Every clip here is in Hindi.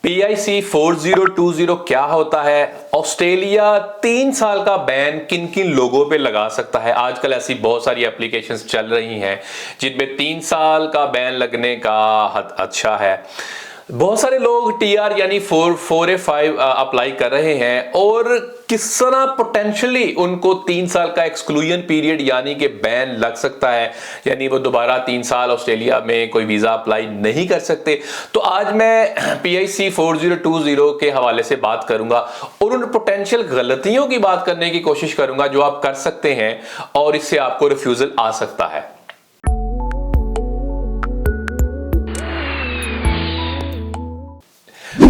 PIC 4020 क्या होता है? ऑस्ट्रेलिया 3 साल का बैन किन किन लोगों पे लगा सकता है? आजकल ऐसी बहुत सारी एप्लीकेशंस चल रही हैं जिनमें 3 साल का बैन लगने का हद अच्छा है। बहुत सारे लोग TR यानी 4A5 अप्लाई कर रहे हैं और किस तरह पोटेंशियली उनको 3 साल का एक्सक्लूजन पीरियड यानी कि बैन लग सकता है, यानी वो दोबारा 3 साल ऑस्ट्रेलिया में कोई वीजा अप्लाई नहीं कर सकते। तो आज मैं PIC 4020 के हवाले से बात करूंगा और उन पोटेंशियल गलतियों की बात करने की कोशिश करूंगा जो आप कर सकते हैं और इससे आपको रिफ्यूजल आ सकता है।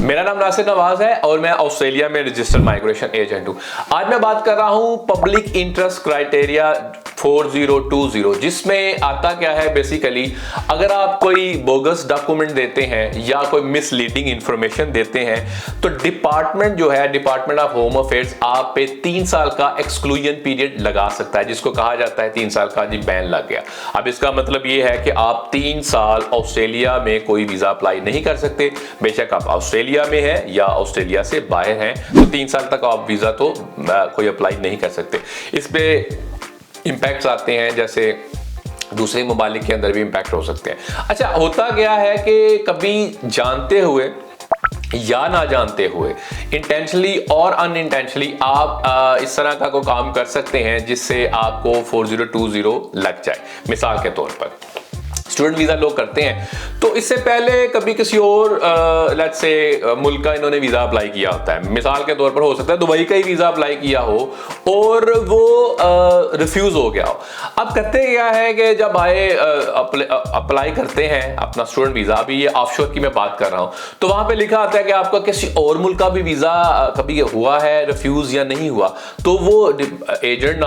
मेरा नाम नासिर नवाज है और मैं ऑस्ट्रेलिया में रजिस्टर्ड माइग्रेशन एजेंट हूं। आज मैं बात कर रहा हूं पब्लिक इंटरेस्ट क्राइटेरिया 4020, जिसमें आता क्या है बेसिकली, अगर आप कोई बोगस डॉक्यूमेंट देते हैं या कोई मिसलीडिंग इंफॉर्मेशन देते हैं तो डिपार्टमेंट जो है, डिपार्टमेंट ऑफ होम अफेयर्स आप पे 3 साल का एक्सक्लूजन पीरियड लगा सकता है, जिसको कहा जाता है 3 साल का जी बैन लग गया। अब इसका मतलब ये है कि आप 3 साल ऑस्ट्रेलिया में कोई वीजा अप्लाई नहीं कर सकते, बेशक आप ऑस्ट्रेलिया में है या ऑस्ट्रेलिया से बाहर हैं, तो 3 साल तक आप वीजा तो कोई अप्लाई नहीं कर सकते। इस पे इंपैक्ट्स आते हैं, जैसे दूसरे ममालिक के अंदर भी इंपैक्ट हो सकते हैं। अच्छा, होता क्या है कि कभी जानते हुए या ना जानते हुए, इंटेंशनली और अनइंटेंशनली आप इस तरह का कोई काम कर सकते हैं जिससे आपको 4020 लग जाए। मिसाल के तौर पर स्टूडेंट वीजा लोग करते हैं तो इससे पहले कभी किसी और लेट्स से मुल्क का इन्होंने वीजा अप्लाई किया होता है। मिसाल के तौर पर हो सकता है दुबई का ही वीजा अप्लाई किया हो और वो रिफ्यूज हो गया हो। अब करते क्या है कि जब आए अप्लाई करते हैं अपना स्टूडेंट वीजा, अभी ये ऑफशोर की मैं बात कर रहा हूं, तो वहां पे लिखा आता है कि आपका किसी और मुल्क का भी वीजा कभी हुआ है रिफ्यूज या नहीं हुआ, तो वो एजेंट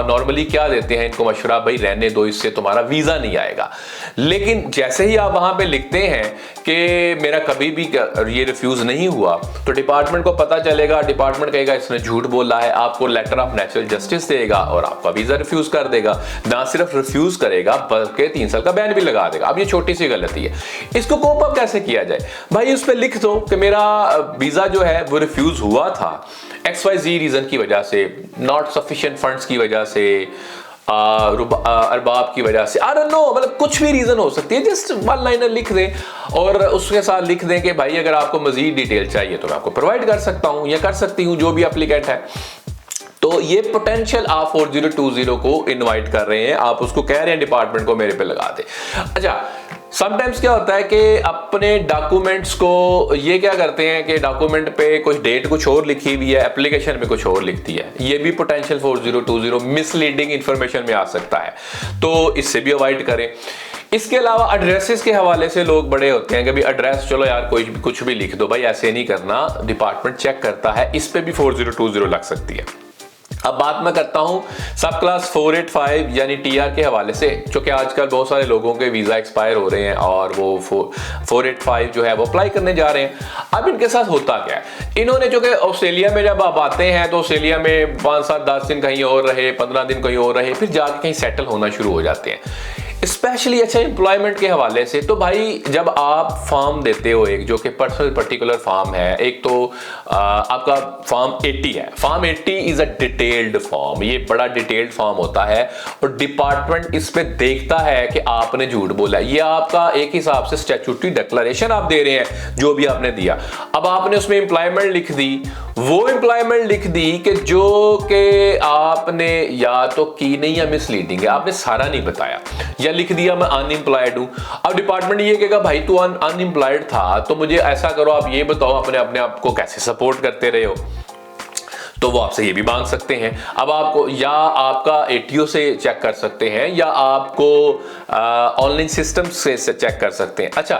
नॉर्मली क्या देते हैं इनको मशवरा, भाई रहने दो, इससे तुम्हारा वीजा नहीं आएगा। लेकिन जैसे ही आप वहां पे लिखते हैं कि मेरा कभी भी ये रिफ्यूज नहीं हुआ, तो डिपार्टमेंट को पता चलेगा, डिपार्टमेंट कहेगा इसने झूठ बोला है, आपको लेटर ऑफ नेचुरल जस्टिस देगा और आपका वीजा रिफ्यूज कर देगा। ना सिर्फ रिफ्यूज करेगा बल्कि 3 साल का बैन भी लगा देगा। अब ये छोटी सी गलती है, इसको कोप अप कैसे किया जाए? भाई उस पर लिख दो कि मेरा वीजा जो है वो रिफ्यूज हुआ था XYZ रीजन की वजह से, नॉट सफिशिएंट फंड्स की वजह से, अरबाब की वजह से, आई डोंट नो, मतलब कुछ भी रीजन हो सकती है। जस्ट वन लाइनर लिख दें और उसके साथ लिख दें कि भाई अगर आपको मजीद डिटेल चाहिए तो मैं आपको प्रोवाइड कर सकता हूं या कर सकती हूं, जो भी एप्लीकेंट है। तो ये पोटेंशियल आप 4020 को इनवाइट कर रहे हैं, आप उसको कह रहे हैं डिपार्टमेंट को मेरे पे लगा दे। अच्छा, समटाइम्स क्या होता है कि अपने डॉक्यूमेंट्स को ये क्या करते हैं कि डॉक्यूमेंट पे कुछ डेट कुछ और लिखी हुई है, एप्लीकेशन में कुछ और लिखती है। ये भी पोटेंशियल 4020 मिसलीडिंग इंफॉर्मेशन में आ सकता है, तो इससे भी अवॉइड करें। इसके अलावा एड्रेसेस के हवाले से लोग बड़े होते हैं कि भाई एड्रेस चलो यार कोई भी कुछ भी लिख दो, भाई ऐसे नहीं करना, डिपार्टमेंट चेक करता है। इस पे भी 4020 लग सकती है। अब बात मैं करता हूं सब क्लास 485 यानी TR के हवाले से, क्योंकि आजकल बहुत सारे लोगों के वीजा एक्सपायर हो रहे हैं और वो 485 जो है वो अप्लाई करने जा रहे हैं। अब इनके साथ होता क्या है, इन्होंने जो कि ऑस्ट्रेलिया में जब आप आते हैं तो ऑस्ट्रेलिया में 5, 7, 10 दिन कहीं और रहे, 15 दिन कहीं और रहे, फिर जाके कहीं सेटल होना शुरू हो जाते हैं, स्पेशली अच्छा एम्प्लॉयमेंट के हवाले से। तो भाई जब आप फॉर्म देते हो, एक जो कि पर्टिकुलर फॉर्म है, एक तो आपका फॉर्म 80 है। Form 80 is a detailed form, ये बड़ा डिटेल्ड फॉर्म होता है और डिपार्टमेंट इस पे देखता है कि आपने झूठ बोला। ये आपका एक हिसाब से स्टैट्यूटरी डिक्लेरेशन आप दे रहे हैं जो भी आपने दिया। अब आपने उसमें एम्प्लॉयमेंट लिख दी, वो एम्प्लॉयमेंट लिख दी कि जो कि आपने या तो की नहीं या मिसलीडिंग है, आपने सारा नहीं बताया, या लिख दिया मैं अनएम्प्लॉयड हूं। अब डिपार्टमेंट ये कहेगा भाई तू अनएम्प्लॉयड था तो मुझे ऐसा करो, आप ये बताओ अपने आप को कैसे सपोर्ट करते रहे हो, तो वो आपसे ये भी मांग सकते हैं। अब आपको या आपका ATO से चेक कर सकते हैं या आपको ऑनलाइन सिस्टम से चेक कर सकते हैं। अच्छा,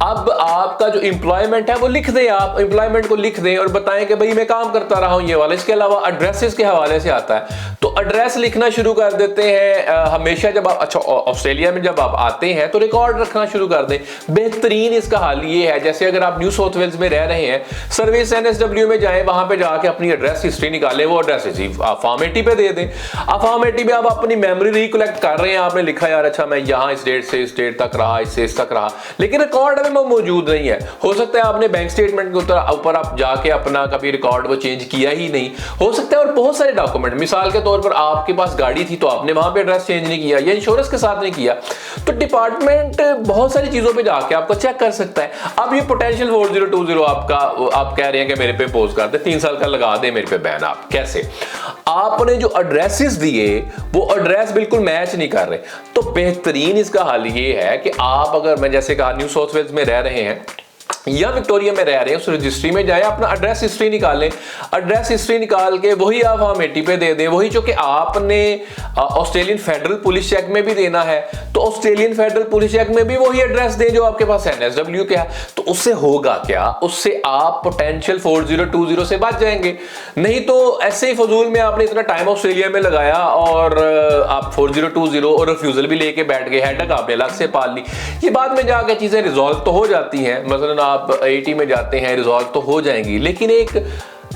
अब आपका जो एम्प्लॉयमेंट है वो लिख दें, आप एम्प्लॉयमेंट को लिख दें और बताएं कि भाई मैं काम करता रहा हूं ये वाला। इसके अलावा एड्रेसेस के हवाले से आता है, तो एड्रेस लिखना शुरू कर देते हैं हमेशा जब आप, अच्छा ऑस्ट्रेलिया में जब आप आते हैं तो रिकॉर्ड रखना शुरू कर दें। बेहतरीन इसका हाल ये है, जैसे अगर आप न्यू साउथ वेल्स में रह रहे हैं, सर्विस NSW में जाएं, वहां पे जाके अपनी एड्रेस हिस्ट्री निकालें, वो एड्रेस हिस्ट्री आप फॉर्म 80 पे दे दें। आप फॉर्म 80 पे आप अपनी मेमोरी रिकलेक्ट कर रहे हैं, आपने लिखा यार अच्छा मैं यहाँ इस डेट से इस डेट तक रहा, इससे इस तक रहा, लेकिन रिकॉर्ड में मौजूद नहीं है। हो सकता है आपने बैंक स्टेटमेंट के ऊपर आप जाके अपना कभी रिकॉर्ड वो चेंज किया ही नहीं, हो सकता है। और बहुत सारे डॉक्यूमेंट, मिसाल के तौर पर आपके पास गाड़ी थी तो आपने वहां पे एड्रेस चेंज नहीं किया या इंश्योरेंस के साथ नहीं किया, तो डिपार्टमेंट बहुत सारी चीजों पे जाके आपको चेक कर सकता है। अब ये पोटेंशियल 4020 आपका, आप कह रहे हैं कि मेरे पे पोज कर दे, 3 साल का लगा दे मेरे पे बैन। आप कैसे, आपने जो एड्रेसेस दिए वो एड्रेस बिल्कुल मैच नहीं कर रहे। तो बेहतरीन इसका हल ये है कि आप, अगर मैं जैसे कहा न्यू साउथ वेल्स में रह रहे हैं या विक्टोरिया में रह रहे हैं, उस रजिस्ट्री में जाए, अपना एड्रेस हिस्ट्री निकालें, एड्रेस हिस्ट्री निकाल के वही आप फॉर्म 80 पे दे दें, वही जो कि आपने ऑस्ट्रेलियन फेडरल पुलिस चेक में भी देना है, तो ऑस्ट्रेलियन फेडरल पुलिस चेक में भी वही एड्रेस दें जो आपके पास NSW के है। तो उससे होगा क्या, उससे आप पोटेंशियल 4020 से बच जाएंगे। नहीं तो ऐसे ही फजूल में आपने इतना टाइम ऑस्ट्रेलिया में लगाया और आप 4020 और रिफ्यूजल भी लेके बैठ गए, हेडक आपने अलग से पाल ली। ये बाद में जाकर चीजें रिजॉल्व तो हो जाती हैं, मसलन आप 80 में जाते हैं, रिजॉल्व तो हो जाएंगी, लेकिन एक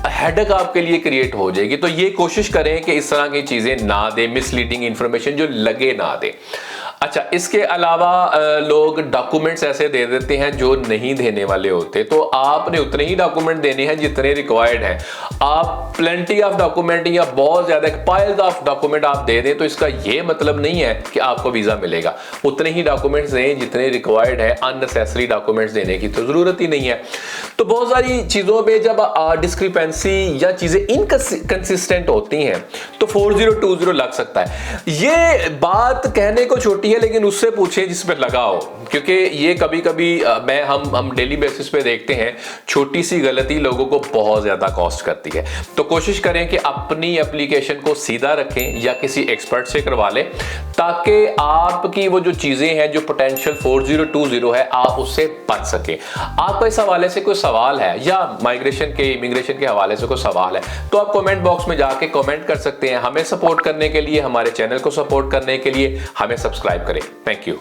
हेडक आपके लिए क्रिएट हो जाएगी। तो ये कोशिश करें कि इस तरह की चीजें ना दें, मिसलीडिंग इंफॉर्मेशन जो लगे ना दें। अच्छा, इसके अलावा लोग डॉक्यूमेंट्स ऐसे दे देते हैं जो नहीं देने वाले होते, तो आपने उतने ही डॉक्यूमेंट देने हैं जितने रिक्वायर्ड हैं। आप प्लेंटी ऑफ डॉक्यूमेंट या बहुत ज्यादा पाइल्स ऑफ डॉक्यूमेंट आप दे दें तो इसका ये मतलब नहीं है कि आपको वीजा मिलेगा। उतने ही डॉक्यूमेंट्स दें जितने रिक्वायर्ड है, अननेसेसरी डॉक्यूमेंट्स देने की तो जरूरत ही नहीं है। तो बहुत सारी चीजों पे जब डिस्क्रिपेंसी या चीजें इनकंसिस्टेंट होती हैं तो 4020 लग सकता है। ये बात कहने को छोटी है, लेकिन उससे पूछें जिस पे लगा हो, क्योंकि ये कभी कभी हम डेली बेसिस पे देखते हैं, छोटी सी गलती लोगों को बहुत ज्यादा कॉस्ट करती है। तो कोशिश करें कि अपनी एप्लीकेशन को सीधा रखें या किसी एक्सपर्ट से करवा लें, ताकि आपकी वो जो चीजें हैं जो पोटेंशियल 4020 है, आप उससे बच सके। आपको इस हवाले से कोई सवाल है या माइग्रेशन के, इमिग्रेशन के हवाले से कोई सवाल है, तो आप कमेंट बॉक्स में जाके कमेंट कर सकते हैं। हमें सपोर्ट करने के लिए, हमारे चैनल को सपोर्ट करने के लिए हमें सब्सक्राइब करें। Thank you.